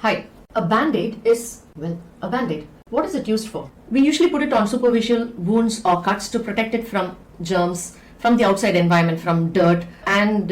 Hi, a bandaid is, well, a bandaid. What is it used for? We usually put it on superficial wounds or cuts to protect it from germs, from the outside environment, from dirt, and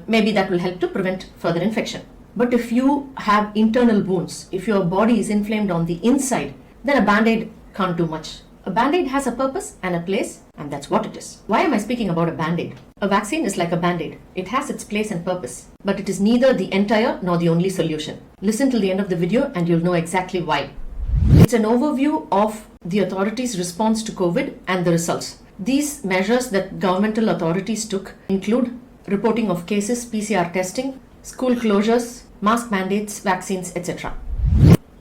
maybe that will help to prevent further infection. But if you have internal wounds, if your body is inflamed on the inside, then a bandaid can't do much. A bandaid has a purpose and a place, and that's what it is. Why am I speaking about a bandaid? A vaccine is like a bandaid. It has its place and purpose, but it is neither the entire nor the only solution. Listen till the end of the video and you'll know exactly why. It's an overview of the authorities' response to COVID and the results. These measures that governmental authorities took include reporting of cases, PCR testing, school closures, mask mandates, vaccines, etc.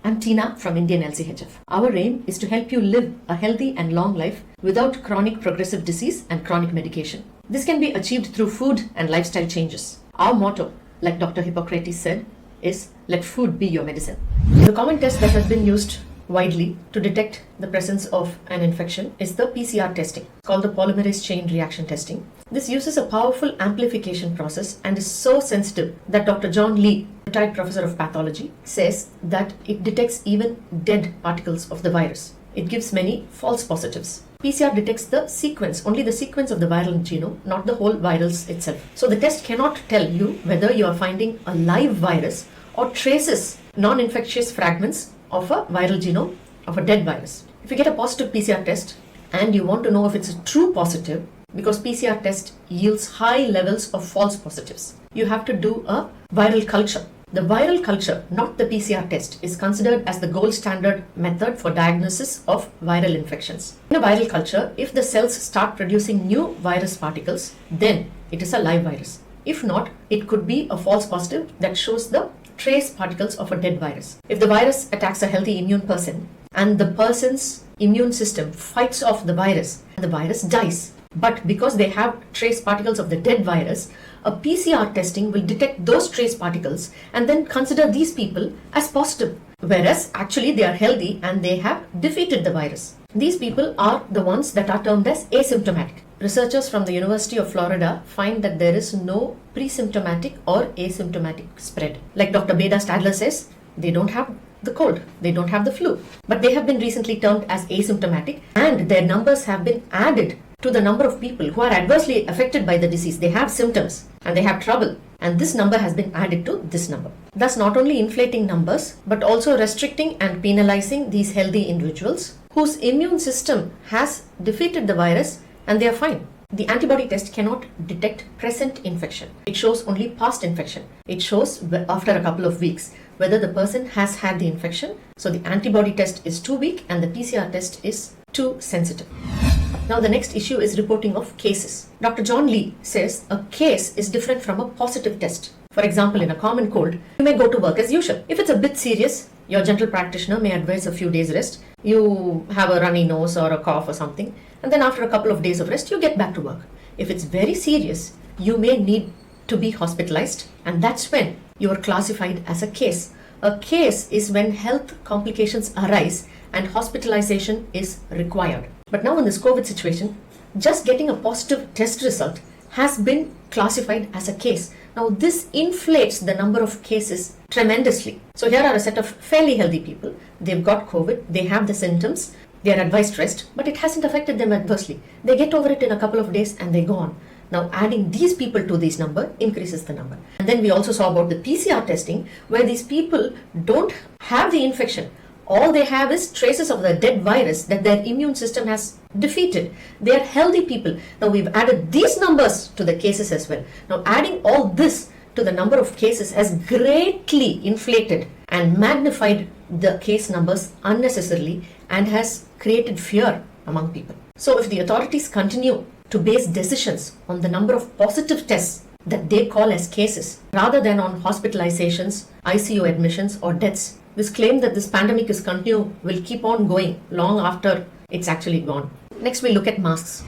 I'm Tina from IndianLCHF. Our aim is to help you live a healthy and long life without chronic progressive disease and chronic medication. This can be achieved through food and lifestyle changes. Our motto, like Dr. Hippocrates said, is let food be your medicine. The common test that has been used widely to detect the presence of an infection is the PCR testing, called the polymerase chain reaction testing. This uses a powerful amplification process and is so sensitive that Dr. John Lee, retired professor of pathology, says that it detects even dead particles of the virus. It gives many false positives. PCR detects the sequence, only the sequence of the viral genome, not the whole virus itself. So the test cannot tell you whether you are finding a live virus or traces non-infectious fragments of a viral genome of a dead virus. If you get a positive PCR test and you want to know if it's a true positive, because PCR test yields high levels of false positives, you have to do a viral culture. The viral culture, not the PCR test, is considered as the gold standard method for diagnosis of viral infections. In a viral culture, if the cells start producing new virus particles, then it is a live virus. If not, it could be a false positive that shows the trace particles of a dead virus. If the virus attacks a healthy immune person and the person's immune system fights off the virus dies. But because they have trace particles of the dead virus, a PCR testing will detect those trace particles and then consider these people as positive, whereas actually they are healthy and they have defeated the virus. These people are the ones that are termed as asymptomatic. Researchers from the University of Florida find that there is no pre-symptomatic or asymptomatic spread. Like Dr. Beda Stadler says, they don't have the cold, they don't have the flu, but they have been recently termed as asymptomatic and their numbers have been added to the number of people who are adversely affected by the disease. They have symptoms and they have trouble, and this number has been added to this number. Thus not only inflating numbers, but also restricting and penalizing these healthy individuals whose immune system has defeated the virus and they are fine. The antibody test cannot detect present infection. It shows only past infection. It shows after a couple of weeks whether the person has had the infection. So the antibody test is too weak and the PCR test is too sensitive. Now the next issue is reporting of cases. Dr. John Lee says a case is different from a positive test. For example, in a common cold, you may go to work as usual. If it's a bit serious, your general practitioner may advise a few days rest. You have a runny nose or a cough or something, and then after a couple of days of rest, you get back to work. If it's very serious, you may need to be hospitalized, and that's when you are classified as a case. A case is when health complications arise and hospitalization is required. But now in this COVID situation, just getting a positive test result has been classified as a case. Now this inflates the number of cases tremendously. So here are a set of fairly healthy people. They've got COVID, they have the symptoms, they are advised rest, but it hasn't affected them adversely. They get over it in a couple of days and they go on. Now adding these people to this number increases the number. And then we also saw about the PCR testing where these people don't have the infection. All they have is traces of the dead virus that their immune system has defeated. They are healthy people. Now we've added these numbers to the cases as well. Now adding all this to the number of cases has greatly inflated and magnified the case numbers unnecessarily and has created fear among people. So if the authorities continue to base decisions on the number of positive tests that they call as cases rather than on hospitalizations, ICU admissions or deaths, this claim that this pandemic is continue will keep on going long after it's actually gone. Next we look at masks.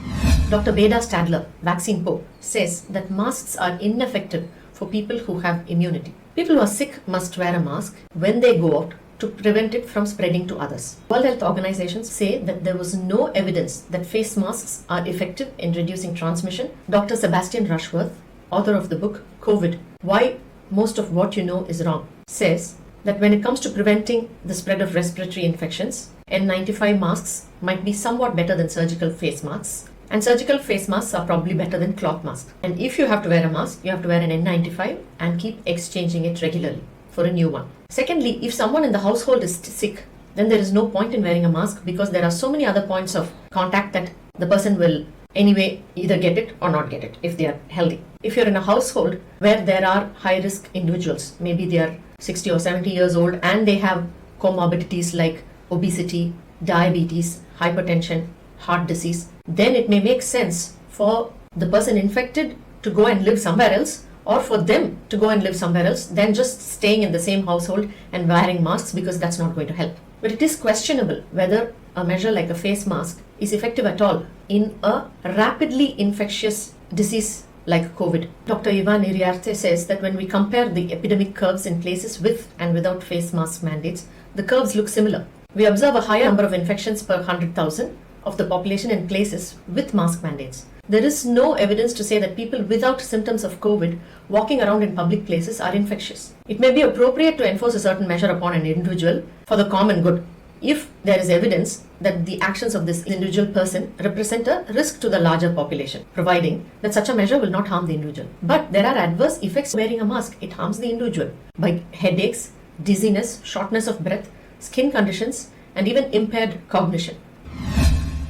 Dr. Beda Stadler, vaccine pope, says that masks are ineffective for people who have immunity. People who are sick must wear a mask when they go out to prevent it from spreading to others. World Health Organizations say that there was no evidence that face masks are effective in reducing transmission. Dr. Sebastian Rushworth, author of the book COVID, Why Most of What You Know is Wrong, says that when it comes to preventing the spread of respiratory infections, N95 masks might be somewhat better than surgical face masks. And surgical face masks are probably better than cloth masks. And if you have to wear a mask, you have to wear an N95 and keep exchanging it regularly for a new one. Secondly, if someone in the household is sick, then there is no point in wearing a mask because there are so many other points of contact that the person will anyway either get it or not get it if they are healthy. If you're in a household where there are high-risk individuals, maybe they are 60 or 70 years old and they have comorbidities like obesity, diabetes, hypertension, heart disease, then it may make sense for the person infected to go and live somewhere else, or for them to go and live somewhere else than just staying in the same household and wearing masks, because that's not going to help. But it is questionable whether a measure like a face mask is effective at all in a rapidly infectious disease like COVID. Dr. Erroneous says that when we compare the epidemic curves in places with and without face mask mandates, the curves look similar. We observe a higher number of infections per 100,000 of the population in places with mask mandates. There is no evidence to say that people without symptoms of COVID walking around in public places are infectious. It may be appropriate to enforce a certain measure upon an individual for the common good if there is evidence that the actions of this individual person represent a risk to the larger population, providing that such a measure will not harm the individual. But there are adverse effects of wearing a mask. It harms the individual by headaches, dizziness, shortness of breath, skin conditions, and even impaired cognition.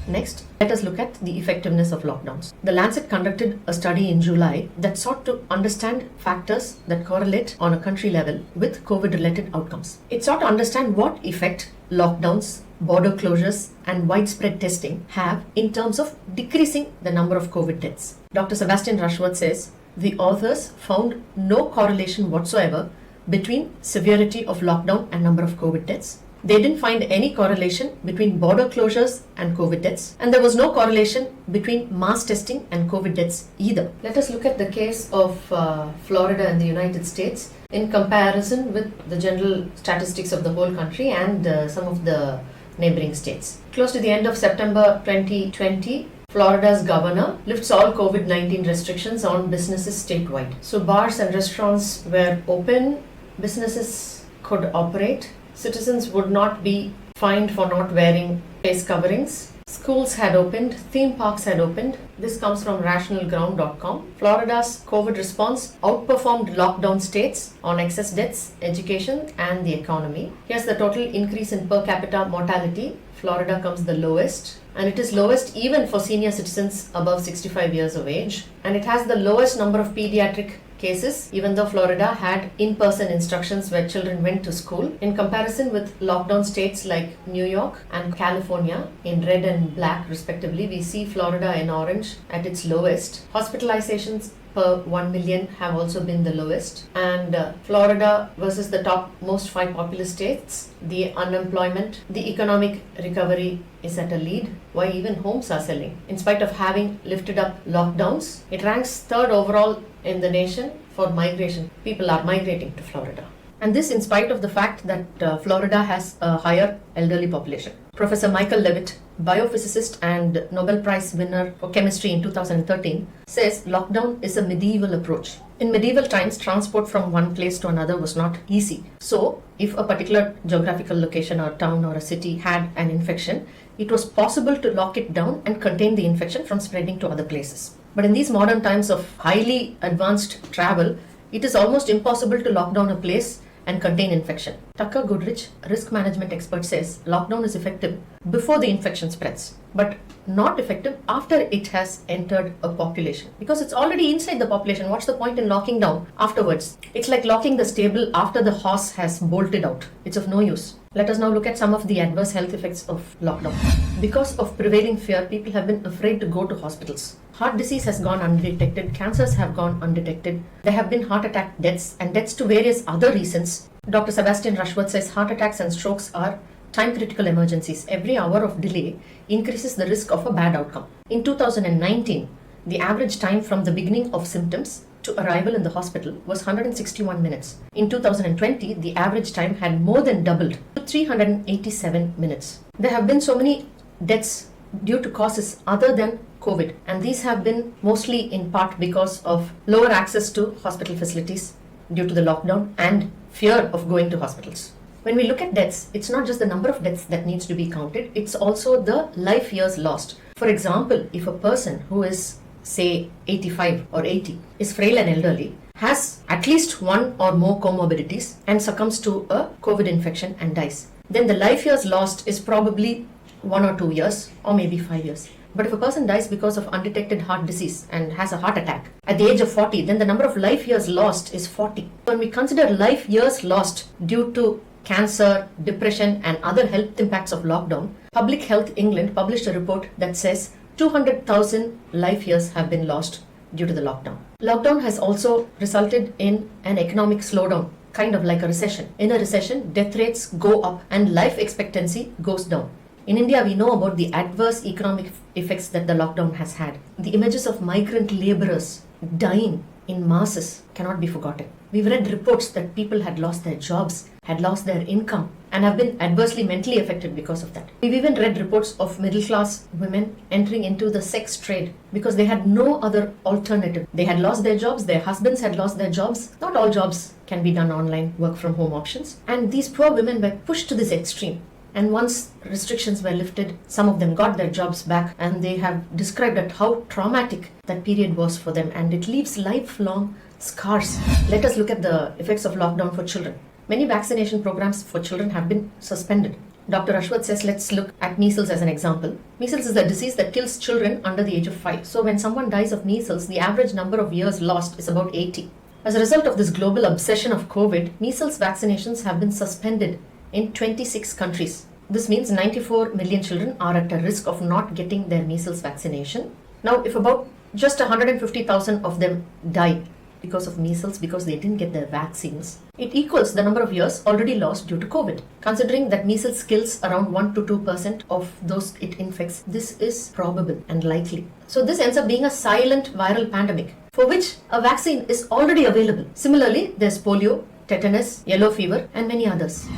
Next, let us look at the effectiveness of lockdowns. The Lancet conducted a study in July that sought to understand factors that correlate on a country level with COVID-related outcomes. It sought to understand what effect lockdowns, border closures, and widespread testing have in terms of decreasing the number of COVID deaths. Dr. Sebastian Rushworth says the authors found no correlation whatsoever between severity of lockdown and number of COVID deaths. They didn't find any correlation between border closures and COVID deaths, and there was no correlation between mass testing and COVID deaths either. Let us look at the case of Florida and the United States in comparison with the general statistics of the whole country and some of the neighboring states. Close to the end of September 2020, Florida's governor lifts all COVID-19 restrictions on businesses statewide. So bars and restaurants were open, businesses could operate, citizens would not be fined for not wearing face coverings. Schools had opened, theme parks had opened. This comes from rationalground.com. Florida's COVID response outperformed lockdown states on excess deaths, education, and the economy. Here's the total increase in per capita mortality. Florida comes the lowest, and it is lowest even for senior citizens above 65 years of age. And it has the lowest number of pediatric cases, even though Florida had in-person instructions where children went to school. In comparison with lockdown states like New York and California in red and black respectively, we see Florida in orange at its lowest. Hospitalizations per 1 million have also been the lowest. And Florida versus the top most 5 populous states, the unemployment, the economic recovery is at a lead. Why even homes are selling. In spite of having lifted up lockdowns, it ranks 3rd overall in the nation for migration. People are migrating to Florida. And this in spite of the fact that Florida has a higher elderly population. Professor Michael Levitt, biophysicist and Nobel Prize winner for chemistry in 2013, says lockdown is a medieval approach. In medieval times, transport from one place to another was not easy. So, if a particular geographical location or town or a city had an infection, it was possible to lock it down and contain the infection from spreading to other places. But in these modern times of highly advanced travel, it is almost impossible to lock down a place and contain infection. Tucker Goodrich, risk management expert, says lockdown is effective before the infection spreads, but not effective after it has entered a population. Because it's already inside the population, what's the point in locking down afterwards? It's like locking the stable after the horse has bolted out. It's of no use. Let us now look at some of the adverse health effects of lockdown. Because of prevailing fear, people have been afraid to go to hospitals. Heart disease has gone undetected, cancers have gone undetected, there have been heart attack deaths and deaths to various other reasons. Dr. Sebastian Rushworth says heart attacks and strokes are time-critical emergencies. Every hour of delay increases the risk of a bad outcome. In 2019, the average time from the beginning of symptoms to arrival in the hospital was 161 minutes. In 2020, the average time had more than doubled to 387 minutes. There have been so many deaths due to causes other than COVID, and these have been mostly in part because of lower access to hospital facilities due to the lockdown and fear of going to hospitals. When we look at deaths, it's not just the number of deaths that needs to be counted, it's also the life years lost. For example, if a person who is, say, 85 or 80, is frail and elderly, has at least one or more comorbidities and succumbs to a COVID infection and dies, then the life years lost is probably 1 or 2 years or maybe 5 years. But if a person dies because of undetected heart disease and has a heart attack at the age of 40, then the number of life years lost is 40. When we consider life years lost due to cancer, depression and other health impacts of lockdown, Public Health England published a report that says 200,000 life years have been lost due to the lockdown. Lockdown has also resulted in an economic slowdown, kind of like a recession. In a recession, death rates go up and life expectancy goes down. In India, we know about the adverse economic effects that the lockdown has had. The images of migrant laborers dying in masses cannot be forgotten. We've read reports that people had lost their jobs, had lost their income, and have been adversely mentally affected because of that. We've even read reports of middle-class women entering into the sex trade because they had no other alternative. They had lost their jobs, their husbands had lost their jobs. Not all jobs can be done online, work from home options. And these poor women were pushed to this extreme. And once restrictions were lifted, some of them got their jobs back, and they have described at how traumatic that period was for them, and it leaves lifelong scars. Let us look at the effects of lockdown for children. Many vaccination programs for children have been suspended. Dr. Ashwath says, let's look at measles as an example. Measles is a disease that kills children under the age of 5. So when someone dies of measles, the average number of years lost is about 80. As a result of this global obsession of COVID, measles vaccinations have been suspended in 26 countries. This means 94 million children are at a risk of not getting their measles vaccination. Now, if about just 150,000 of them die because of measles because they didn't get their vaccines, it equals the number of years already lost due to COVID. Considering that measles kills around 1 to 2% of those it infects, this is probable and likely. So this ends up being a silent viral pandemic for which a vaccine is already available. Similarly, there's polio, tetanus, yellow fever, and many others.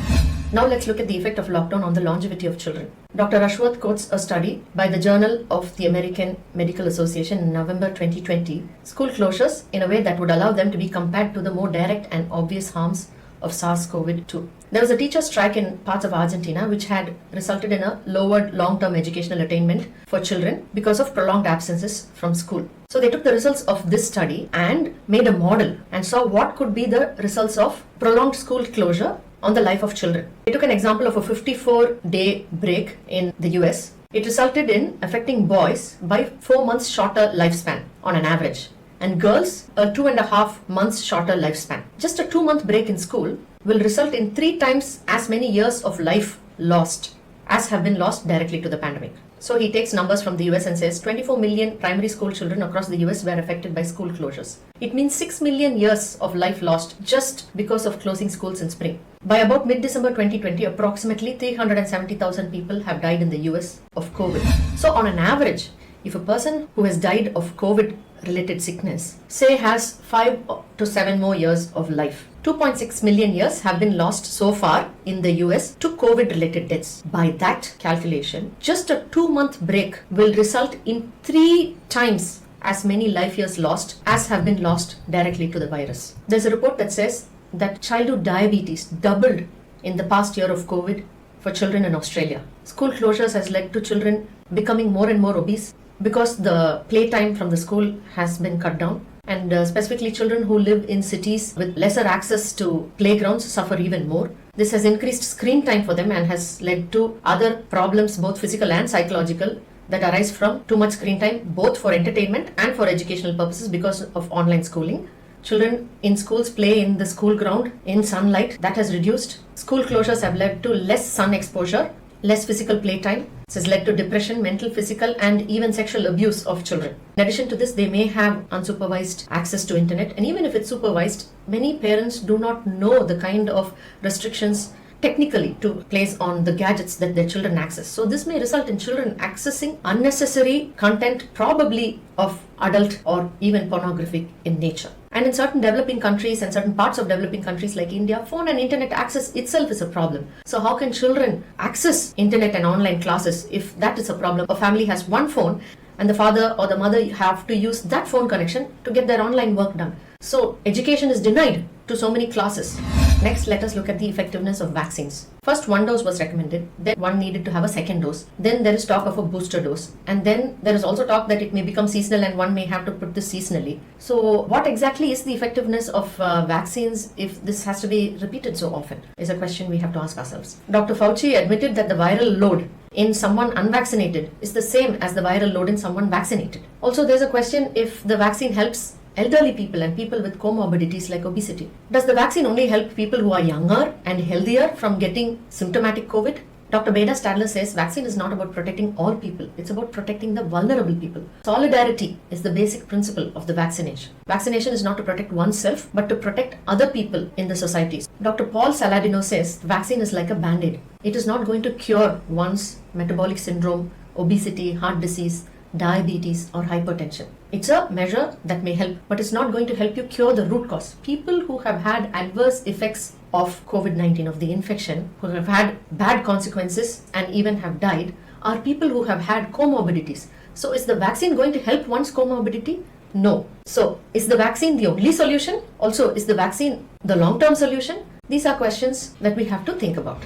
Now let's look at the effect of lockdown on the longevity of children. Dr. Ashwath quotes a study by the Journal of the American Medical Association in November 2020, school closures in a way that would allow them to be compared to the more direct and obvious harms of SARS-CoV-2. There was a teacher strike in parts of Argentina which had resulted in a lowered long-term educational attainment for children because of prolonged absences from school. So they took the results of this study and made a model and saw what could be the results of prolonged school closure on the life of children. They took an example of a 54-day break in the US. It resulted in affecting boys by 4 months shorter lifespan on an average, and girls a 2.5 months shorter lifespan. Just a 2-month break in school will result in 3 times as many years of life lost as have been lost directly to the pandemic. So he takes numbers from the US and says 24 million primary school children across the US were affected by school closures. It means 6 million years of life lost just because of closing schools in spring. By about mid-December 2020, approximately 370,000 people have died in the US of COVID. So on an average, if a person who has died of COVID-related sickness, say has 5 to 7 more years of life, 2.6 million years have been lost so far in the US to COVID-related deaths. By that calculation, just a 2-month break will result in 3 times as many life years lost as have been lost directly to the virus. There's a report that says that childhood diabetes doubled in the past year of COVID for children in Australia. School closures has led to children becoming more and more obese because the playtime from the school has been cut down. And specifically children who live in cities with lesser access to playgrounds suffer even more. This has increased screen time for them and has led to other problems, both physical and psychological, that arise from too much screen time, both for entertainment and for educational purposes because of online schooling. Children in schools play in the school ground in sunlight. That has reduced. School closures have led to less sun exposure, less physical playtime. This has led to depression, mental, physical, and even sexual abuse of children. In addition to this, they may have unsupervised access to internet. And even if it's supervised, many parents do not know the kind of restrictions technically to place on the gadgets that their children access. So this may result in children accessing unnecessary content, probably of adult or even pornographic in nature. And in certain developing countries and certain parts of developing countries like India, phone and internet access itself is a problem. So how can children access internet and online classes if that is a problem? A family has one phone and the father or the mother have to use that phone connection to get their online work done. So education is denied to so many classes. Next, let us look at the effectiveness of vaccines. First, one dose was recommended, then one needed to have a second dose. Then there is talk of a booster dose. And then there is also talk that it may become seasonal and one may have to put this seasonally. So what exactly is the effectiveness of vaccines if this has to be repeated so often is a question we have to ask ourselves. Dr. Fauci admitted that the viral load in someone unvaccinated is the same as the viral load in someone vaccinated. Also, there's a question if the vaccine helps elderly people and people with comorbidities like obesity. Does the vaccine only help people who are younger and healthier from getting symptomatic COVID? Dr. Beda Stadler says vaccine is not about protecting all people. It's about protecting the vulnerable people. Solidarity is the basic principle of the vaccination. Vaccination is not to protect oneself, but to protect other people in the societies. Dr. Paul Saladino says vaccine is like a bandaid. It is not going to cure one's metabolic syndrome, obesity, heart disease, diabetes or hypertension. It's a measure that may help, but it's not going to help you cure the root cause. People who have had adverse effects of COVID-19, of the infection, who have had bad consequences and even have died, are people who have had comorbidities. So is the vaccine going to help one's comorbidity? No. So is the vaccine the only solution? Also, is the vaccine the long-term solution? These are questions that we have to think about.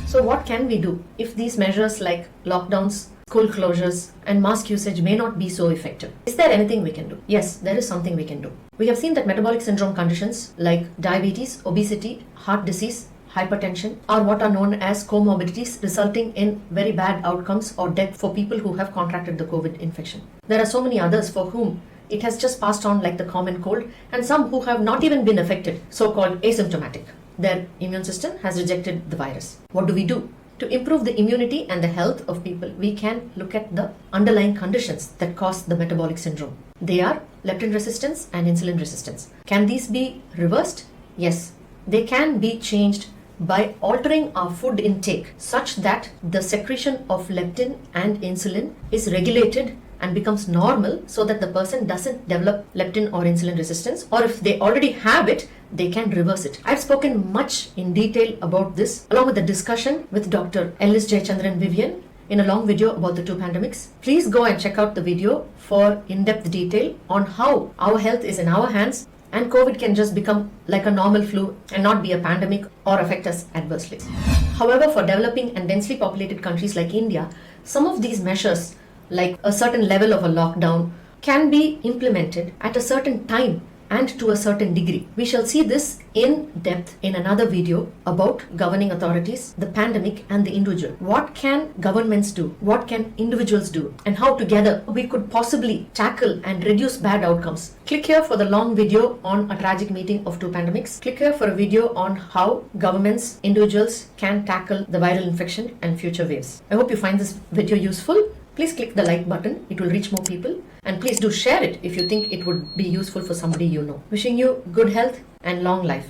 So what can we do if these measures like lockdowns, school closures and mask usage may not be so effective? Is there anything we can do? Yes, there is something we can do. We have seen that metabolic syndrome conditions like diabetes, obesity, heart disease, hypertension are what are known as comorbidities, resulting in very bad outcomes or death for people who have contracted the COVID infection. There are so many others for whom it has just passed on like the common cold, and some who have not even been affected, so-called asymptomatic. Their immune system has rejected the virus. What do we do? To improve the immunity and the health of people, we can look at the underlying conditions that cause the metabolic syndrome. They are leptin resistance and insulin resistance. Can these be reversed? Yes, they can be changed by altering our food intake such that the secretion of leptin and insulin is regulated and becomes normal, so that the person doesn't develop leptin or insulin resistance, or if they already have it, they can reverse it. I've spoken much in detail about this along with the discussion with Dr. Ellis Jayachandran Vivian in a long video about the two pandemics. Please go and check out the video for in-depth detail on how our health is in our hands and COVID can just become like a normal flu and not be a pandemic or affect us adversely. However, for developing and densely populated countries like India, some of these measures like a certain level of a lockdown can be implemented at a certain time and to a certain degree. We shall see this in depth in another video about governing authorities, the pandemic and the individual. What can governments do? What can individuals do? And how together we could possibly tackle and reduce bad outcomes. Click here for the long video on a tragic meeting of two pandemics. Click here for a video on how governments, individuals can tackle the viral infection and future waves. I hope you find this video useful. Please click the like button, it will reach more people, and please do share it if you think it would be useful for somebody you know. Wishing you good health and long life.